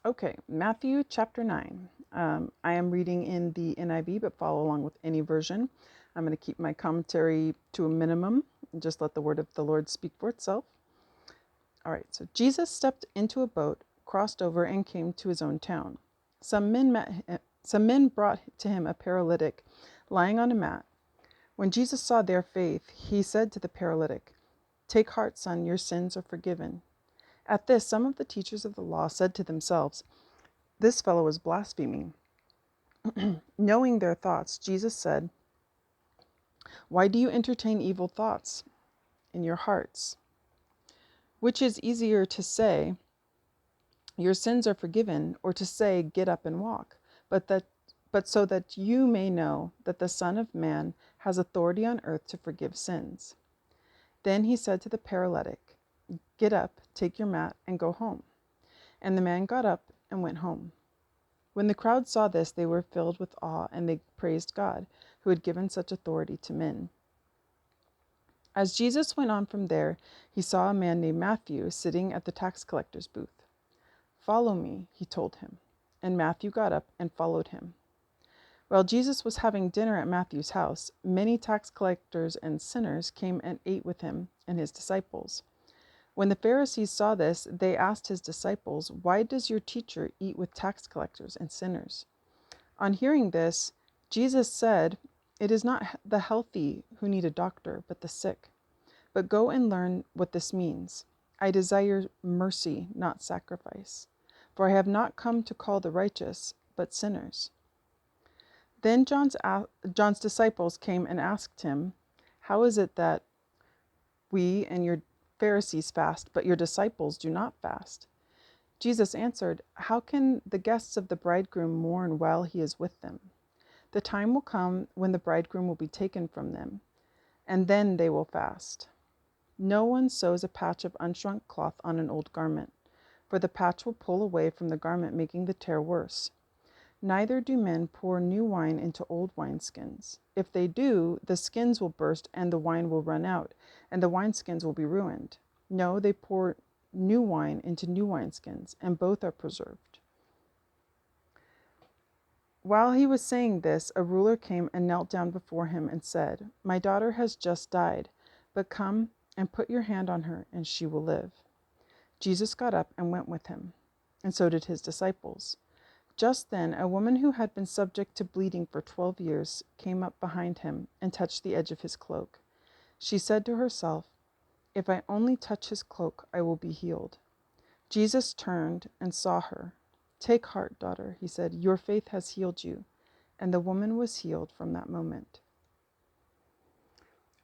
Okay, Matthew chapter 9. I am reading in the NIV, but follow along with any version. I'm going to keep my commentary to a minimum and just let the word of the Lord speak for itself. All right, so Jesus stepped into a boat, crossed over, and came to his own town. Some men brought to him a paralytic lying on a mat. When Jesus saw their faith, he said to the paralytic, "Take heart, son, your sins are forgiven." At this, some of the teachers of the law said to themselves, "This fellow is blaspheming." Knowing their thoughts, Jesus said, "Why do you entertain evil thoughts in your hearts? Which is easier to say, 'Your sins are forgiven,' or to say, 'Get up and walk'? But so that you may know that the Son of Man has authority on earth to forgive sins." Then he said to the paralytic, "Get up, take your mat, and go home." And the man got up and went home. When the crowd saw this, they were filled with awe, and they praised God, who had given such authority to men. As Jesus went on from there, he saw a man named Matthew sitting at the tax collector's booth. "Follow me," he told him. And Matthew got up and followed him. While Jesus was having dinner at Matthew's house, many tax collectors and sinners came and ate with him and his disciples. When the Pharisees saw this, they asked his disciples, "Why does your teacher eat with tax collectors and sinners?" On hearing this, Jesus said, "It is not the healthy who need a doctor, but the sick. But go and learn what this means. I desire mercy, not sacrifice. For I have not come to call the righteous, but sinners." Then John's disciples came and asked him, "How is it that we and your Pharisees fast, but your disciples do not fast?" Jesus answered, "How can the guests of the bridegroom mourn while he is with them? The time will come when the bridegroom will be taken from them, and then they will fast. No one sews a patch of unshrunk cloth on an old garment, for the patch will pull away from the garment, making the tear worse. Neither do men pour new wine into old wineskins. If they do, the skins will burst and the wine will run out, and the wineskins will be ruined. No, they pour new wine into new wineskins, and both are preserved." While he was saying this, a ruler came and knelt down before him and said, "My daughter has just died, but come and put your hand on her, and she will live." Jesus got up and went with him, and so did his disciples. Just then, a woman who had been subject to bleeding for 12 years came up behind him and touched the edge of his cloak. She said to herself, "If I only touch his cloak, I will be healed." Jesus turned and saw her. "Take heart, daughter," he said, "your faith has healed you." And the woman was healed from that moment.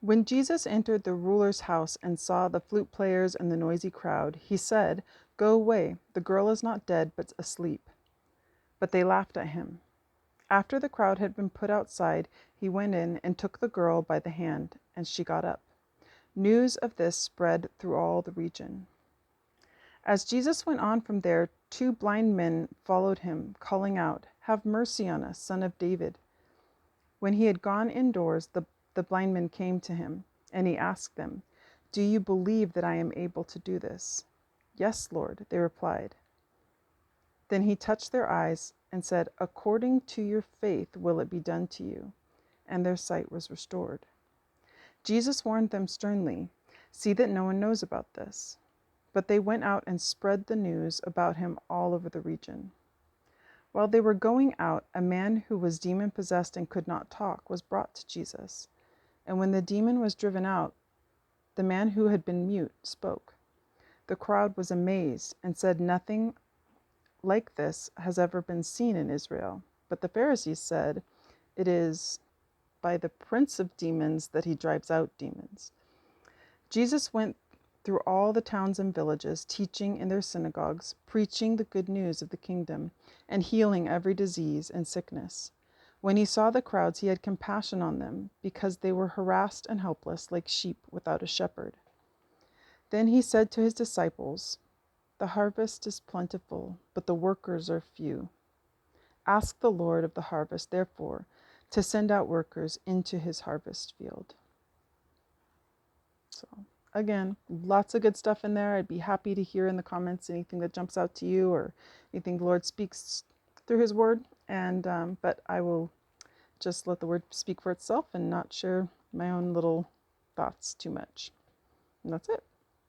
When Jesus entered the ruler's house and saw the flute players and the noisy crowd, he said, "Go away, the girl is not dead, but asleep." But they laughed at him. After the crowd had been put outside, he went in and took the girl by the hand, and she got up. News of this spread through all the region. As Jesus went on from there, two blind men followed him, calling out, "Have mercy on us, Son of David." When he had gone indoors, the blind men came to him, and he asked them, "Do you believe that I am able to do this?" "Yes, Lord," they replied. Then he touched their eyes and said, "According to your faith will it be done to you." And their sight was restored. Jesus warned them sternly, "See that no one knows about this." But they went out and spread the news about him all over the region. While they were going out, a man who was demon-possessed and could not talk was brought to Jesus. And when the demon was driven out, the man who had been mute spoke. The crowd was amazed and said, "Nothing like this has ever been seen in Israel." But the Pharisees said, "It is by the prince of demons that he drives out demons." Jesus went through all the towns and villages, teaching in their synagogues, preaching the good news of the kingdom, and healing every disease and sickness. When he saw the crowds, he had compassion on them, because they were harassed and helpless, like sheep without a shepherd. Then he said to his disciples, "The harvest is plentiful, but the workers are few. Ask the Lord of the harvest, therefore, to send out workers into his harvest field." So again, lots of good stuff in there. I'd be happy to hear in the comments anything that jumps out to you or anything the Lord speaks through his word. And but I will just let the word speak for itself and not share my own little thoughts too much. And that's it.